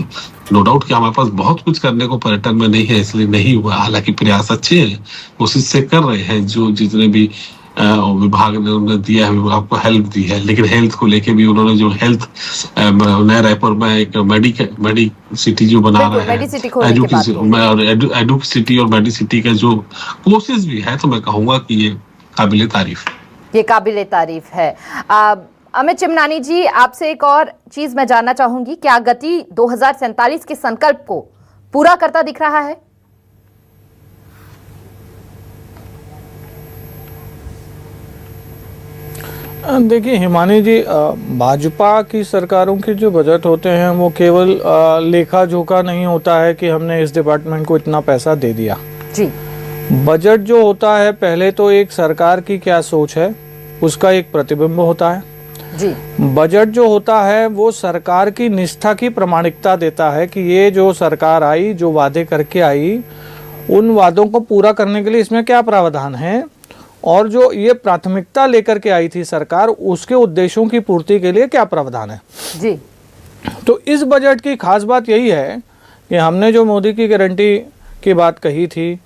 नो डाउट कि हमारे पास बहुत कुछ करने को पर्यटन में नहीं है, इसलिए नहीं हुआ। हालांकि प्रयास अच्छे हैं, कोशिश से कर रहे हैं, जो जितने भी विभाग ने उन्होंने दिया है, विभाग को हेल्प दी है। लेकिन हेल्थ को लेके भी उन्होंने जो हेल्थ नया रायपुर में एक मेडी सिटी जो बना रहा है, एडुक सिटी और मेडी सिटी का जो कोशिश भी है, तो मैं कहूंगा कि ये काबिले तारीफ है। अमित चिमनानी जी, आपसे एक और चीज मैं जानना चाहूंगी, क्या गति 2047 के संकल्प को पूरा करता दिख रहा है? देखिए हिमानी जी, भाजपा की सरकारों के जो बजट होते हैं वो केवल लेखा जोखा नहीं होता है कि हमने इस डिपार्टमेंट को इतना पैसा दे दिया जी। बजट जो होता है, पहले तो एक सरकार की क्या सोच है उसका एक प्रतिबिंब होता है जी। बजट जो होता है वो सरकार की निष्ठा की प्रामाणिकता देता है कि ये जो सरकार आई, जो वादे करके आई, उन वादों को पूरा करने के लिए इसमें क्या प्रावधान है, और जो ये प्राथमिकता लेकर के आई थी सरकार, उसके उद्देश्यों की पूर्ति के लिए क्या प्रावधान है जी। तो इस बजट की खास बात यही है कि हमने जो मोदी की गारंटी की बात कही थी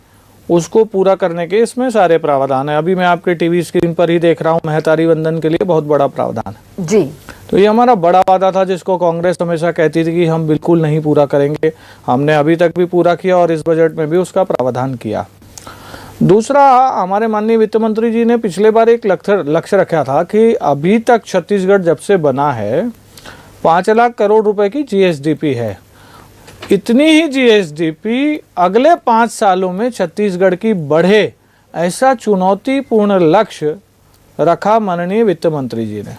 उसको पूरा करने के इसमें सारे प्रावधान है। अभी मैं आपके टीवी स्क्रीन पर ही देख रहा हूँ, महतारी वंदन के लिए बहुत बड़ा प्रावधान है जी। तो ये हमारा बड़ा वादा था, जिसको कांग्रेस हमेशा कहती थी कि हम बिल्कुल नहीं पूरा करेंगे। हमने अभी तक भी पूरा किया और इस बजट में भी उसका प्रावधान किया। दूसरा, हमारे माननीय वित्त मंत्री जी ने पिछले बार एक लक्ष्य रखा था कि अभी तक छत्तीसगढ़ जब से बना है 5 लाख करोड़ रुपए की जीएसडीपी है। इतनी ही जीएसडीपी अगले 5 सालों में छत्तीसगढ़ की बढ़े, ऐसा चुनौतीपूर्ण लक्ष्य रखा माननीय वित्त मंत्री जी ने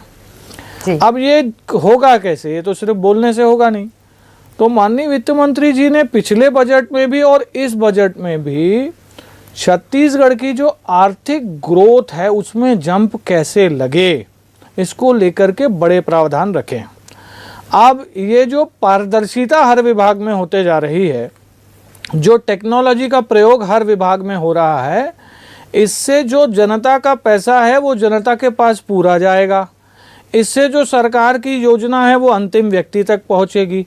जी। अब ये होगा कैसे? ये तो सिर्फ बोलने से होगा नहीं। तो माननीय वित्त मंत्री जी ने पिछले बजट में भी और इस बजट में भी छत्तीसगढ़ की जो आर्थिक ग्रोथ है उसमें जंप कैसे लगे, इसको लेकर के बड़े प्रावधान रखे। अब ये जो पारदर्शिता हर विभाग में होते जा रही है, जो टेक्नोलॉजी का प्रयोग हर विभाग में हो रहा है, इससे जो जनता का पैसा है वो जनता के पास पूरा जाएगा। इससे जो सरकार की योजना है वो अंतिम व्यक्ति तक पहुंचेगी,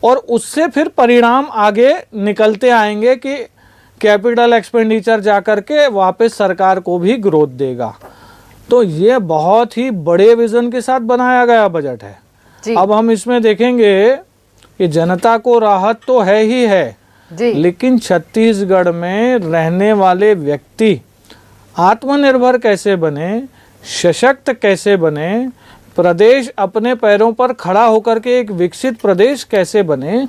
और उससे फिर परिणाम आगे निकलते आएंगे कि कैपिटल एक्सपेंडिचर जाकर के वापस सरकार को भी ग्रोथ देगा। तो ये बहुत ही बड़े विजन के साथ बनाया गया बजट है जी। अब हम इसमें देखेंगे कि जनता को राहत तो है ही है जी। लेकिन छत्तीसगढ़ में रहने वाले व्यक्ति आत्मनिर्भर कैसे बने, सशक्त कैसे बने, प्रदेश अपने पैरों पर खड़ा होकर के एक विकसित प्रदेश कैसे बने,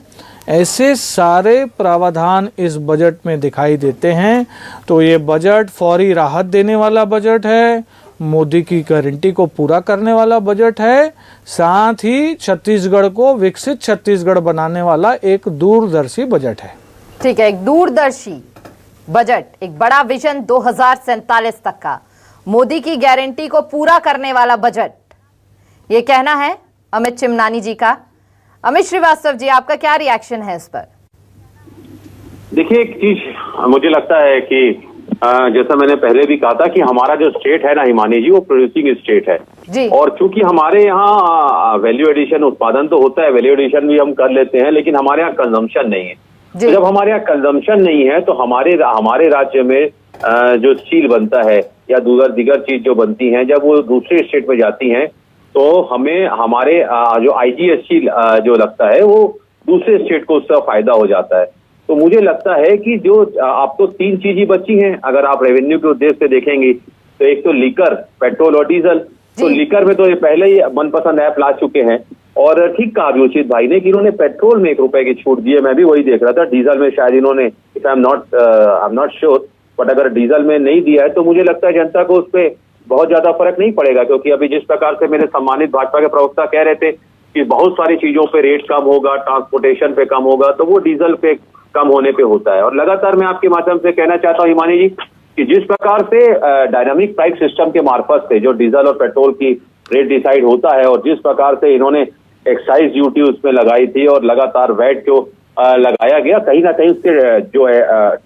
ऐसे सारे प्रावधान इस बजट में दिखाई देते हैं। तो ये बजट फौरी राहत देने वाला बजट है, मोदी की गारंटी को पूरा करने वाला बजट है, साथ ही छत्तीसगढ़ को विकसित छत्तीसगढ़ बनाने वाला एक दूरदर्शी बजट है। ठीक है, एक दूरदर्शी बजट, एक बड़ा विजन 2047 तक का, मोदी की गारंटी को पूरा करने वाला बजट, ये कहना है अमित चिमनानी जी का। अमित श्रीवास्तव जी, आपका क्या रिएक्शन है इस पर? देखिए, एक चीज मुझे लगता है कि जैसा मैंने पहले भी कहा था कि हमारा जो स्टेट है ना हिमानी जी, वो प्रोड्यूसिंग स्टेट है जी। और चूंकि हमारे यहाँ वैल्यू एडिशन उत्पादन तो होता है, वैल्यू एडिशन भी हम कर लेते हैं, लेकिन हमारे यहाँ कंजम्पशन नहीं है। तो जब हमारे यहाँ कंजम्पशन नहीं है तो हमारे राज्य में जो स्टील बनता है या दीगर चीज जो बनती है, जब वो दूसरे स्टेट में जाती हैं तो हमें हमारे जो आईजीएसटी जो लगता है वो दूसरे स्टेट को उसका फायदा हो जाता है। तो मुझे लगता है कि जो आप तो 3 चीज ही बची हैं अगर आप रेवेन्यू के उद्देश्य से देखेंगे तो एक तो लीकर, पेट्रोल और डीजल। तो लीकर में तो ये पहले ही मनपसंद ऐप ला चुके हैं और ठीक कहा अभिजीत भाई ने कि इन्होंने पेट्रोल में 1 रुपए की छूट दी है, मैं भी वही देख रहा था। डीजल में शायद इन्होंने, I am not sure, but अगर डीजल में नहीं दिया है तो मुझे लगता है जनता को उस पर बहुत ज्यादा फर्क नहीं पड़ेगा, क्योंकि अभी जिस प्रकार से मेरे सम्मानित भाजपा के प्रवक्ता कह रहे थे कि बहुत सारी चीजों पे रेट कम होगा, ट्रांसपोर्टेशन पे कम होगा, तो वो डीजल पे कम होने पे होता है। और लगातार मैं आपके माध्यम से कहना चाहता हूँ हिमानी जी कि जिस प्रकार से डायनामिक प्राइस सिस्टम के मार्फत से जो डीजल और पेट्रोल की रेट डिसाइड होता है, और जिस प्रकार से इन्होंने एक्साइज ड्यूटी उसमें लगाई थी और लगातार वैट जो लगाया गया, कहीं ना कहीं उसके जो है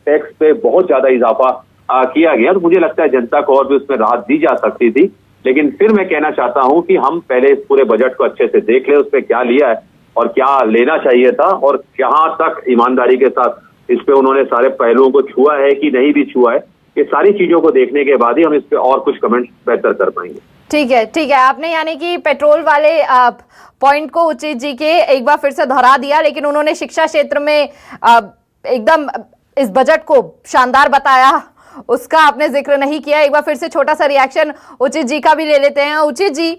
टैक्स पे बहुत ज्यादा इजाफा किया गया, तो मुझे लगता है जनता को और भी उसमें राहत दी जा सकती थी। लेकिन फिर मैं कहना चाहता हूं कि हम पहले इस पूरे बजट को अच्छे से देख लें, उस पर क्या लिया है और क्या लेना चाहिए था, और कहां तक ईमानदारी के साथ इस पे उन्होंने सारे पहलुओं को छुआ है कि नहीं भी छुआ है। ये सारी चीजों को देखने के बाद ही हम इस पे और कुछ कमेंट बेहतर कर पाएंगे। ठीक है, आपने यानी कि पेट्रोल वाले पॉइंट को उचित जी के एक बार फिर से दोहरा दिया, लेकिन उन्होंने शिक्षा क्षेत्र में एकदम इस बजट को शानदार बताया, उसका आपने जिक्र नहीं किया। एक बार फिर से छोटा सा रिएक्शन उचित जी का भी ले लेते हैं। उचित जी,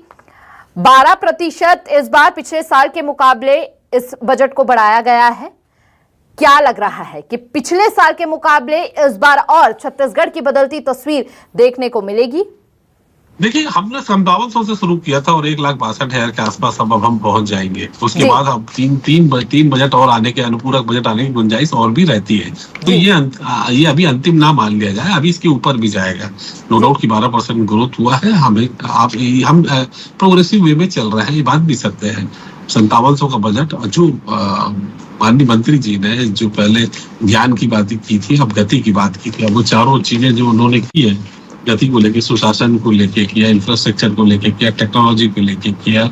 12% इस बार पिछले साल के मुकाबले इस बजट को बढ़ाया गया है। क्या लग रहा है कि पिछले साल के मुकाबले इस बार और छत्तीसगढ़ की बदलती तस्वीर देखने को मिलेगी? देखिए, हमने 5700 से शुरू किया था और 1,62,000 के आसपास अब हम पहुंच जाएंगे। उसके बाद अब तीन बजट और आने के, अनुपूरक बजट आने की गुंजाइश और भी रहती है। तो ये अभी अंतिम ना मान लिया जाए, अभी इसके ऊपर भी जाएगा। नो डाउट कि 12% ग्रोथ हुआ है। हम प्रोग्रेसिव वे में चल रहे हैं, ये बात भी सत्य है। 5700 का बजट जो माननीय मंत्री जी ने जो पहले ज्ञान की बात की थी, अब गति की बात की थी, अब वो चारों चीजें जो उन्होंने की है, गति को लेके, सुशासन को लेके किया, इंफ्रास्ट्रक्चर को लेके किया, टेक्नोलॉजी को लेके किया,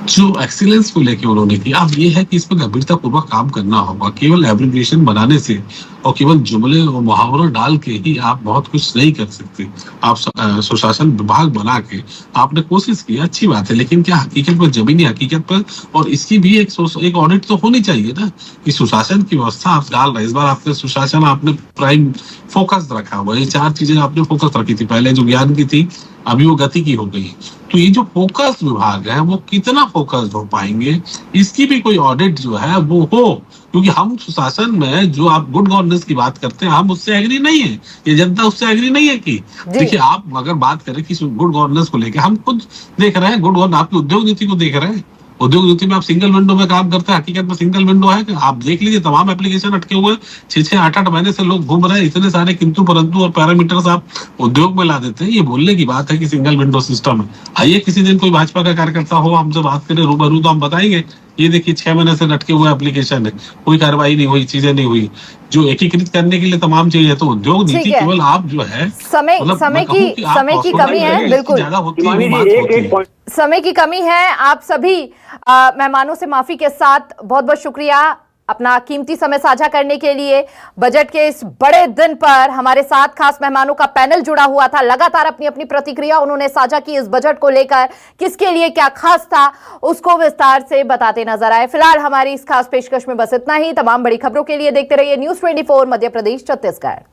जो एक्सीलेंस को लेके उन्होंने किया, अब ये है कि इस पर गंभीरता पूर्वक काम करना होगा। केवल एब्रिविएशन बनाने से और केवल जुमले और मुहावरा डाल के ही आप बहुत कुछ नहीं कर सकते। आप सुशासन विभाग बना के आपने कोशिश की, अच्छी बात है, लेकिन क्या हकीकत पर, जमीनी हकीकत पर, और इसकी भी एक ऑडिट तो होनी चाहिए ना कि सुशासन की व्यवस्था आप डाल रहे हैं। इस बार आपने सुशासन आपने प्राइम फोकस रखा हुआ, ये 4 चीजें आपने फोकस रखी थी, पहले जो ज्ञान की थी, अभी वो गति की हो गई। तो ये जो फोकस विभाग है वो कितना फोकस्ड हो पाएंगे, इसकी भी कोई ऑडिट जो है वो हो, क्योंकि हम सुशासन में जो आप गुड गवर्नेंस की बात करते हैं, हम उससे एग्री नहीं है, ये जनता उससे एग्री नहीं है। कि देखिए, आप अगर बात करें कि गुड गवर्नेंस को लेकर, हम खुद देख रहे हैं गुड गवर्नेंस, आपकी उद्योग नीति को देख रहे हैं। उद्योग नीति में आप सिंगल विंडो में काम करते हैं, हकीकत में सिंगल विंडो है कि आप देख लीजिए, तमाम एप्लीकेशन अटके हुए हैं, 6-6, 8-8 महीने से लोग घूम रहे हैं, इतने सारे किंतु परंतु और पैरामीटर्स आप उद्योग में ला देते हैं। ये बोलने की बात है कि सिंगल विंडो सिस्टम है। आइए किसी दिन कोई भाजपा का कार्यकर्ता हो, हमसे बात करें रूबरू, तो हम बताएंगे ये देखिए 6 महीने से लटके हुए एप्लीकेशन है, कोई कार्रवाई नहीं हुई, चीजें नहीं हुई। जो एकीकृत करने के लिए तमाम चीजें है, तो उद्योग नीति केवल आप जो है समय की कमी है, बिल्कुल समय की कमी है। आप सभी मेहमानों से माफी के साथ बहुत बहुत शुक्रिया अपना कीमती समय साझा करने के लिए। बजट के इस बड़े दिन पर हमारे साथ खास मेहमानों का पैनल जुड़ा हुआ था, लगातार अपनी अपनी प्रतिक्रिया उन्होंने साझा की इस बजट को लेकर, किसके लिए क्या खास था उसको विस्तार से बताते नजर आए। फिलहाल हमारी इस खास पेशकश में बस इतना ही। तमाम बड़ी खबरों के लिए देखते रहिए News 24 मध्य प्रदेश छत्तीसगढ़।